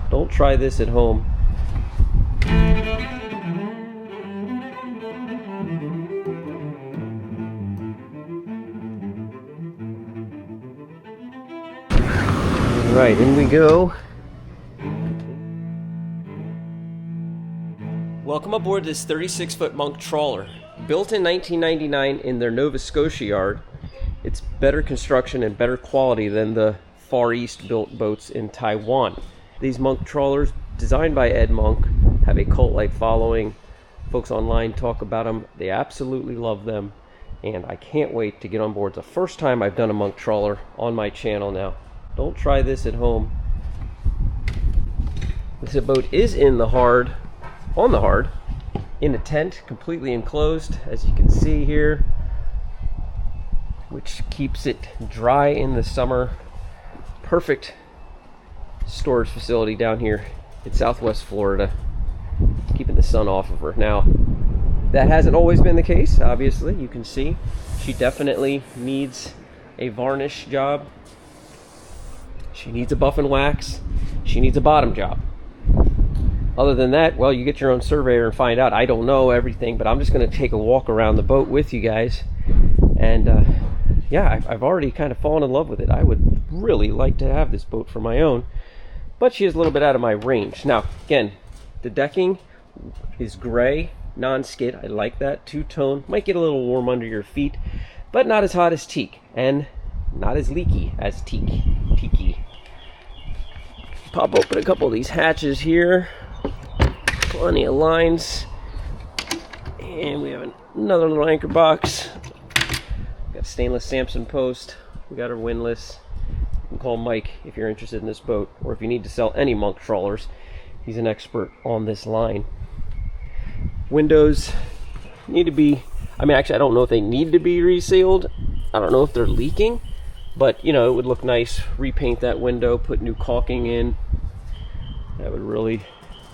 Don't try this at home. Right, in we go. Welcome aboard this 36-foot Monk Trawler. Built in 1999 in their Nova Scotia yard, it's better construction and better quality than the Far East built boats in Taiwan. These Monk Trawlers, designed by Ed Monk, have a cult-like following. Folks online talk about them. They absolutely love them, and I can't wait to get on board. It's the first time I've done a Monk Trawler on my channel now. Don't try this at home. This boat is on the hard, in a tent, completely enclosed, as you can see here, which keeps it dry in the summer. Perfect storage facility down here in Southwest Florida, keeping the sun off of her. Now, that hasn't always been the case, obviously. You can see she definitely needs a varnish job. She needs a buff and wax. She needs a bottom job. Other than that, well, you get your own surveyor and find out. I don't know everything, but I'm just going to take a walk around the boat with you guys. And yeah, I've already kind of fallen in love with it. I would really like to have this boat for my own, but she is a little bit out of my range. Now, again, the decking is gray, non-skid. I like that. Two-tone. Might get a little warm under your feet, but not as hot as teak, and not as leaky as teaky. Pop open a couple of these hatches here. Plenty of lines. And we have another little anchor box. Got a stainless Samson post. We got our windlass. You can call Mike if you're interested in this boat, or if you need to sell any Monk Trawlers. He's an expert on this line. Windows need to be, actually I don't know if they need to be resealed. I don't know if they're leaking, but you know, it would look nice. Repaint that window, put new caulking in. That would really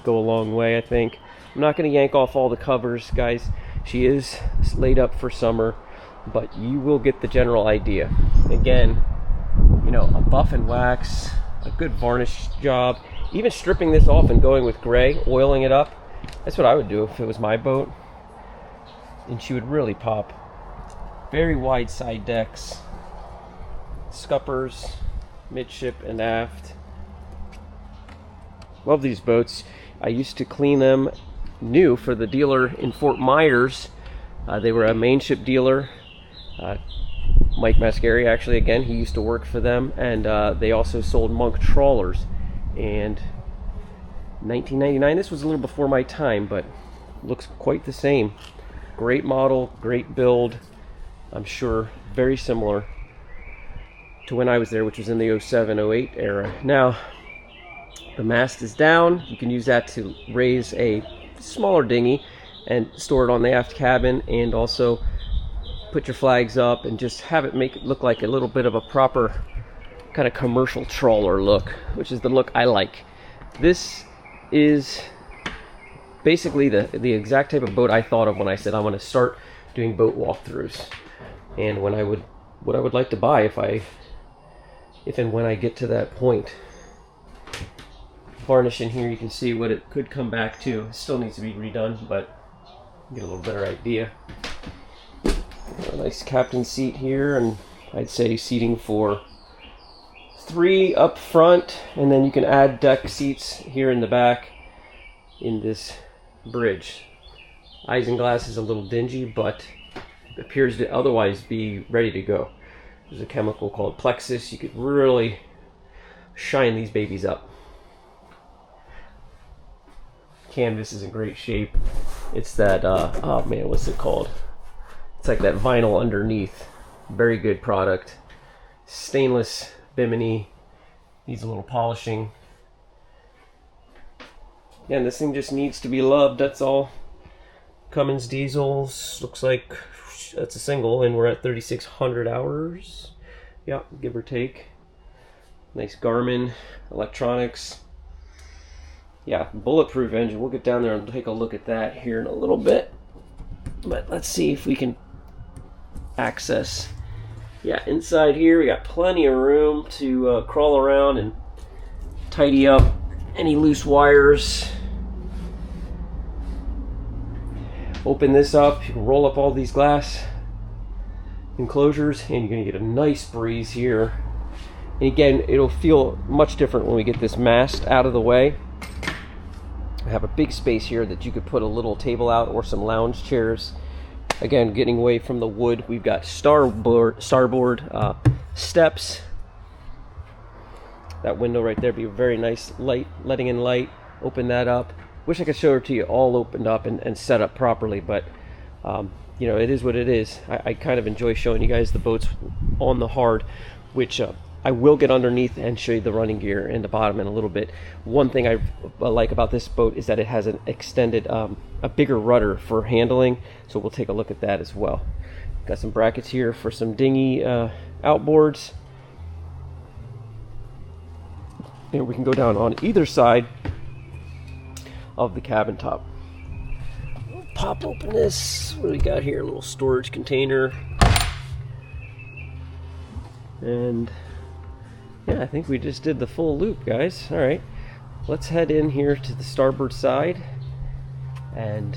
go a long way, I think. I'm not going to yank off all the covers, guys. She is laid up for summer, but you will get the general idea. Again, you know, a buff and wax, a good varnish job, even stripping this off and going with gray, oiling it up. That's what I would do if it was my boat, and she would really pop. Very wide side decks, scuppers, midship and aft. Love these boats. I used to clean them new for the dealer in Fort Myers. They were a mainship dealer. Mike Mascari, actually, again, he used to work for them, and they also sold Monk Trawlers. And 1999, this was a little before my time, but looks quite the same. Great model, great build. I'm sure very similar to when I was there, which was in the 07-08 era. Now, the mast is down. You can use that to raise a smaller dinghy and store it on the aft cabin, and also put your flags up and just have it make it look like a little bit of a proper kind of commercial trawler look, which is the look I like. This is basically the exact type of boat I thought of when I said I want to start doing boat walkthroughs, and what I would like to buy if and when I get to that point. Varnish in here, you can see what it could come back to. It still needs to be redone, but you get a little better idea. A nice captain seat here, and I'd say seating for 3 up front, and then you can add deck seats here in the back in this bridge. Isinglass is a little dingy, but appears to otherwise be ready to go. There's a chemical called plexus. You could really shine these babies up. Canvas is in great shape. It's that oh man, what's it called? It's like that vinyl underneath. Very good product. Stainless bimini. Needs a little polishing. Yeah, and this thing just needs to be loved, that's all. Cummins diesels. Looks like that's a single, and we're at 3,600 hours. Yeah, give or take. Nice Garmin electronics. Yeah, bulletproof engine. We'll get down there and take a look at that here in a little bit. But let's see if we can access. Yeah, inside here we got plenty of room to crawl around and tidy up any loose wires. Open this up, you can roll up all these glass enclosures and you're going to get a nice breeze here. And again, it'll feel much different when we get this mast out of the way. I have a big space here that you could put a little table out or some lounge chairs. Again, getting away from the wood, we've got starboard steps. That window right there be a very nice light, letting in light. Open that up. Wish I could show it to you all opened up and set up properly, but you know, it is what it is. I kind of enjoy showing you guys the boats on the hard, which I will get underneath and show you the running gear in the bottom in a little bit. One thing I like about this boat is that it has an extended, a bigger rudder for handling, so we'll take a look at that as well. Got some brackets here for some dinghy outboards. And we can go down on either side of the cabin top. We'll pop open this. What do we got here? A little storage container. And yeah, I think we just did the full loop, guys. All right, let's head in here to the starboard side. And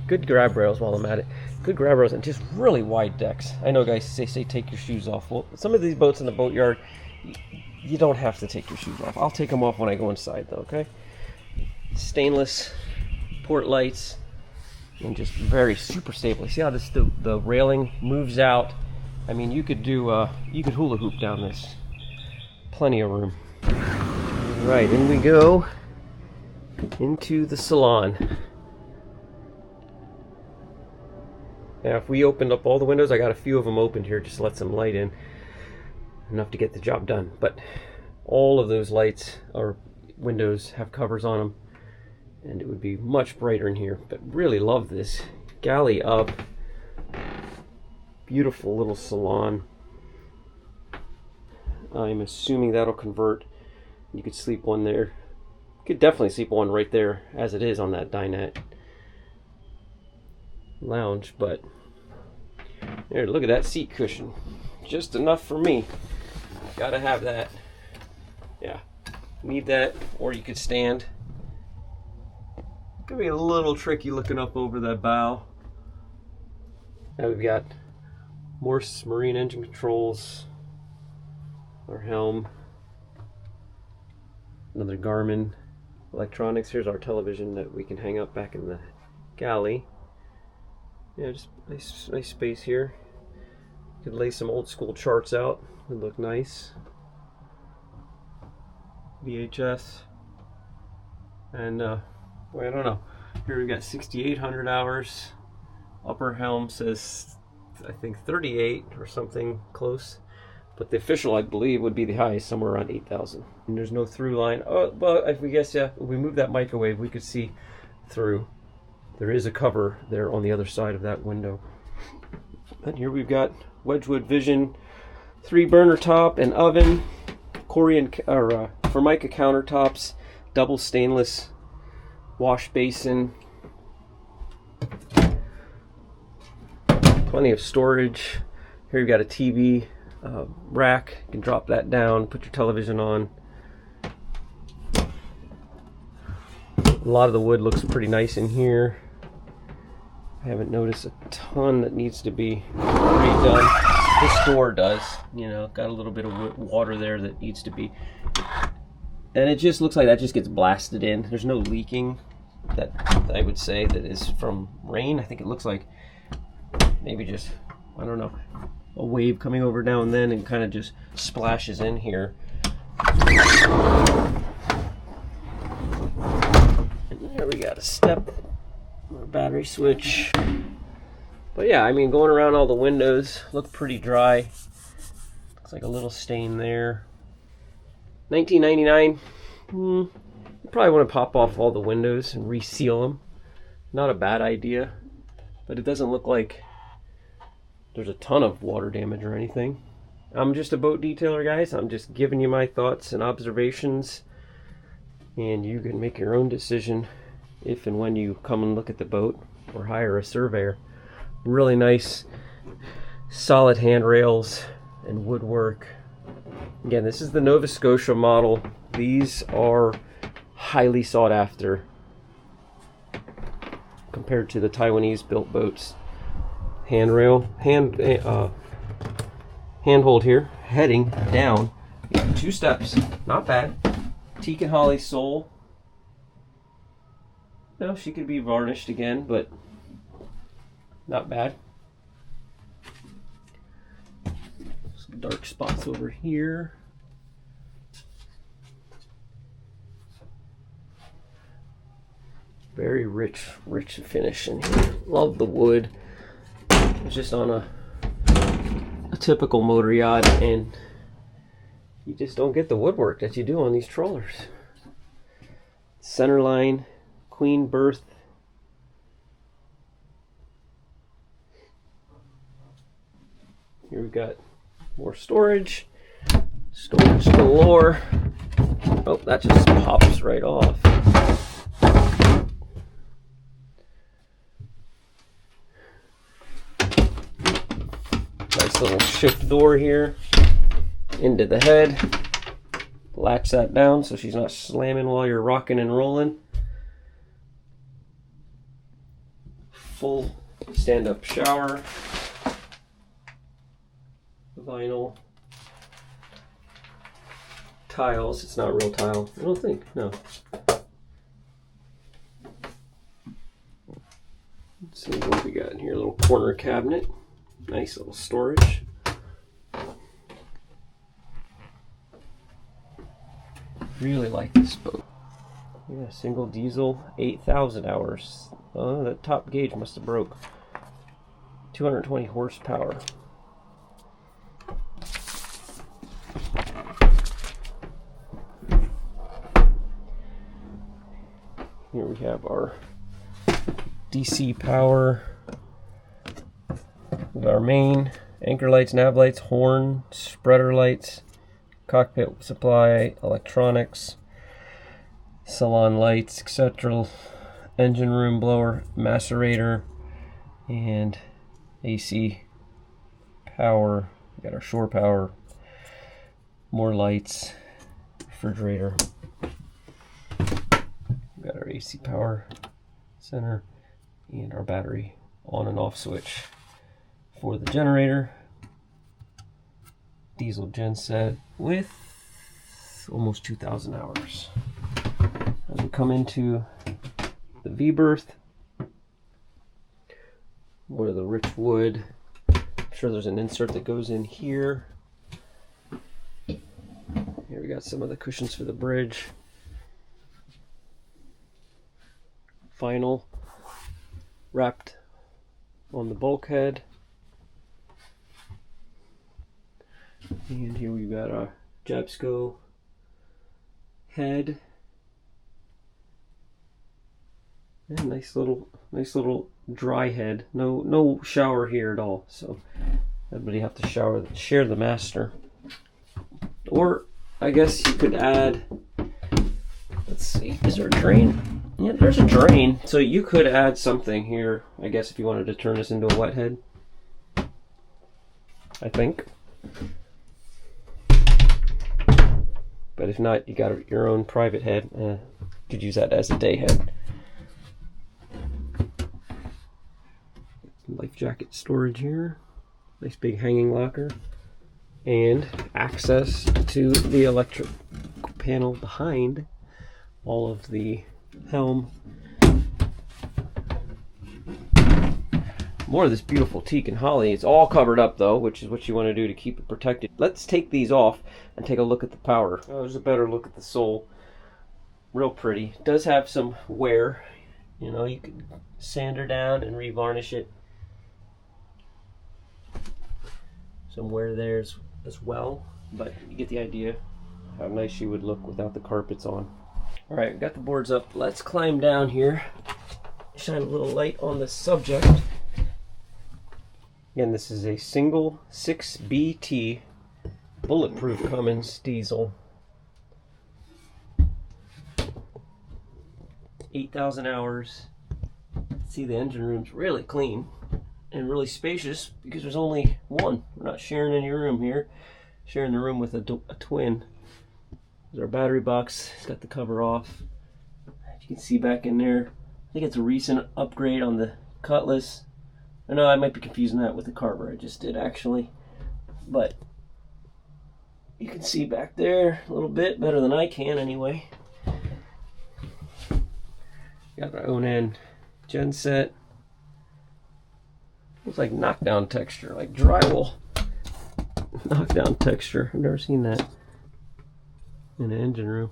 good grab rails while I'm at it. Good grab rails and just really wide decks. I know guys say take your shoes off. Well, some of these boats in the boatyard, you don't have to take your shoes off. I'll take them off when I go inside though, okay? Stainless port lights and just very super stable. See how this the railing moves out? I mean, you could do you could hula hoop down this. Plenty of room. All right, in we go into the salon. Now, if we opened up all the windows, I got a few of them opened here, just let some light in, enough to get the job done. But all of those lights or windows have covers on them, and it would be much brighter in here. But really love this galley up. Beautiful little salon. I'm assuming that'll convert. You could sleep one there. You could definitely sleep one right there as it is on that dinette lounge. But there, look at that seat cushion. Just enough for me. Gotta have that. Yeah, need that. Or you could stand. Could be a little tricky looking up over that bow. Now we've got more marine engine controls. Our helm. Another Garmin electronics. Here's our television that we can hang up back in the galley. Yeah, just nice space here. Could lay some old school charts out. Would look nice. VHS. And well, I don't know. Here we've got 6,800 hours. Upper helm says, I think 38 or something close. But the official, I believe, would be the highest, somewhere around 8,000. And there's no through line. Oh, well, if we guess, yeah, if we move that microwave, we could see through. There is a cover there on the other side of that window. And here we've got Wedgewood Vision, 3-burner top and oven, Korean or Formica countertops, double stainless wash basin, plenty of storage. Here you've got a TV rack. You can drop that down, put your television on. A lot of the wood looks pretty nice in here. I haven't noticed a ton that needs to be redone. This door does, you know, got a little bit of water there that needs to be, and it just looks like that just gets blasted in. There's no leaking that I would say that is from rain. I think it looks like maybe just, I don't know, a wave coming over now and then and kind of just splashes in here. And there we got a step, a battery switch. But yeah, I mean, going around all the windows look pretty dry. Looks like a little stain there. $19.99. You probably want to pop off all the windows and reseal them. Not a bad idea, but it doesn't look like there's a ton of water damage or anything. I'm just a boat detailer, guys. I'm just giving you my thoughts and observations, and you can make your own decision if and when you come and look at the boat or hire a surveyor. Really nice solid handrails and woodwork. Again, this is the Nova Scotia model. These are highly sought after compared to the Taiwanese built boats. Handrail, handhold here, heading down. 2 steps, not bad. Teak and Holly sole. No, she could be varnished again, but not bad. Some dark spots over here. Very rich finish in here. Love the wood. It's just on a typical motor yacht, and you just don't get the woodwork that you do on these trawlers. Centerline, queen berth. Here we've got more storage. Storage galore. Oh, that just pops right off. Nice little shift door here into the head. Latch that down so she's not slamming while you're rocking and rolling. Full stand-up shower. Vinyl tiles. It's not real tile, I don't think. No. Let's see what we got in here. A little corner cabinet. Nice little storage. Really like this boat. Yeah, single diesel, 8,000 hours. Oh, that top gauge must have broke. 220 horsepower. Here we have our DC power. With our main anchor lights, nav lights, horn, spreader lights, cockpit supply, electronics, salon lights, etc. Engine room blower, macerator, and AC power. We got our shore power, more lights, refrigerator. We got our AC power center and our battery on and off switch for the generator. Diesel genset with almost 2,000 hours. As we come into the V-Berth, more of the rich wood. I'm sure there's an insert that goes in here. Here we got some of the cushions for the bridge. Vinyl wrapped on the bulkhead. And here we've got a Jabsco head. And nice little dry head. No shower here at all. So everybody have to share the master. Or I guess you could add, let's see, is there a drain? Yeah, there's a drain. So you could add something here, I guess, if you wanted to turn this into a wet head. I think. But if not, you got your own private head. You could use that as a day head. Life jacket storage here. Nice big hanging locker. And access to the electric panel behind all of the helm. More of this beautiful teak and holly. It's all covered up though, which is what you want to do to keep it protected. Let's take these off and take a look at the power. Oh, there's a better look at the sole. Real pretty. It does have some wear. You know, you could sand her down and revarnish it. Some wear there as well, but you get the idea how nice she would look without the carpets on. All right, we got the boards up. Let's climb down here. Shine a little light on the subject. Again, this is a single 6BT bulletproof Cummins diesel. 8,000 hours. See, the engine room's really clean and really spacious because there's only one. We're not sharing any room here. Sharing the room with a twin. There's our battery box. It's got the cover off. You can see back in there. I think it's a recent upgrade on the Cutlass. I know I might be confusing that with the Carver I just did actually, but you can see back there a little bit better than I can anyway. Got our own end gen set. Looks like knockdown texture, like drywall knockdown texture. I've never seen that in an engine room.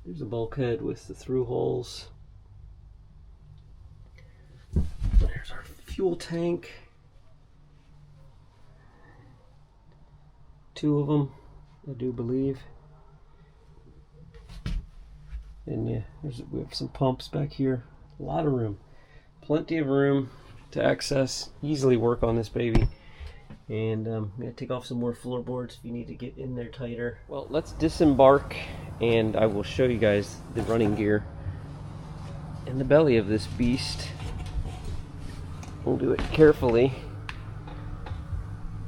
There's a bulkhead with the through holes. There's our fuel tank. 2 of them, I do believe. And yeah, we have some pumps back here. A lot of room. Plenty of room to access. Easily work on this baby. And I'm going to take off some more floorboards if you need to get in there tighter. Well, let's disembark and I will show you guys the running gear in the belly of this beast. We'll do it carefully.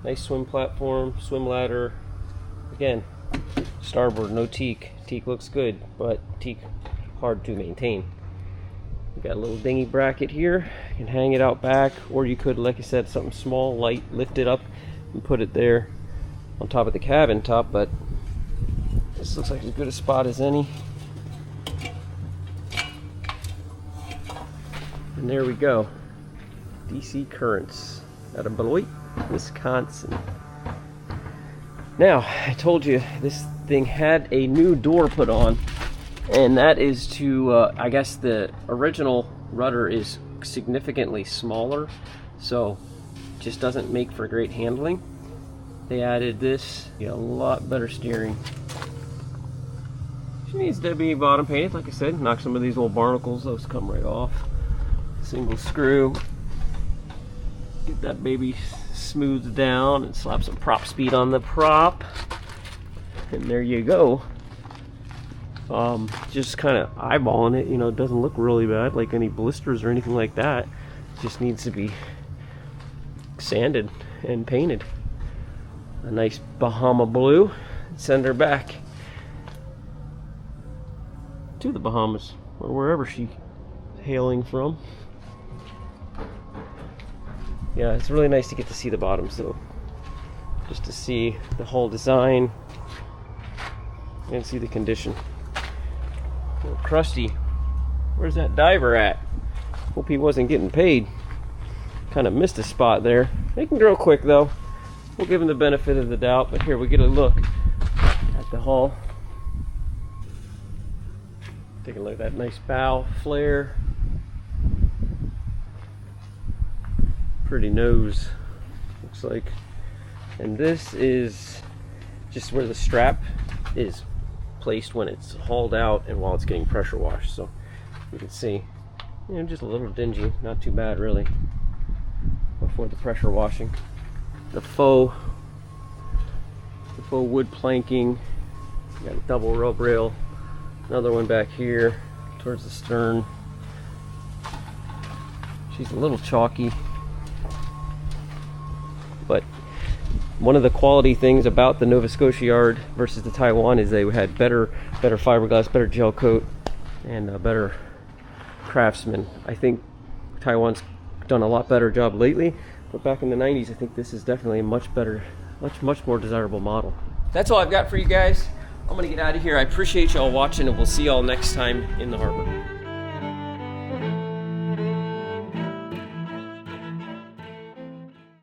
Nice swim platform, swim ladder. Again, starboard, no teak. Teak looks good, but teak hard to maintain. We've got a little dinghy bracket here. You can hang it out back, or you could, like I said, something small, light, lift it up and put it there on top of the cabin top, but this looks like as good a spot as any. And there we go. DC Currents out of Beloit, Wisconsin. Now, I told you this thing had a new door put on, and that is to, I guess the original rudder is significantly smaller, so just doesn't make for great handling. They added this, get a lot better steering. She needs to be bottom painted, like I said. Knock some of these old barnacles, those come right off. Single screw. Get that baby smoothed down and slap some prop speed on the prop. And there you go. Just kind of eyeballing it, you know, it doesn't look really bad, like any blisters or anything like that. Just needs to be sanded and painted. A nice Bahama blue. Send her back to the Bahamas or wherever she's hailing from. Yeah, it's really nice to get to see the bottoms though. Just to see the whole design and see the condition. A little crusty. Where's that diver at? Hope he wasn't getting paid. Kind of missed a spot there. They can grow quick though. We'll give him the benefit of the doubt, but here we get a look at the hull. Take a look at that nice bow flare. Pretty nose, looks like. And this is just where the strap is placed when it's hauled out and while it's getting pressure washed. So you can see, you know, just a little dingy, not too bad really, before the pressure washing. The faux wood planking. You got a double rope rail, another one back here towards the stern. She's a little chalky, but one of the quality things about the Nova Scotia yard versus the Taiwan is they had better fiberglass, better gel coat, and a better craftsman. I think Taiwan's done a lot better job lately, but back in the 90s, I think this is definitely a much better, much more desirable model. That's all I've got for you guys. I'm gonna get out of here. I appreciate y'all watching, and we'll see y'all next time in the harbor.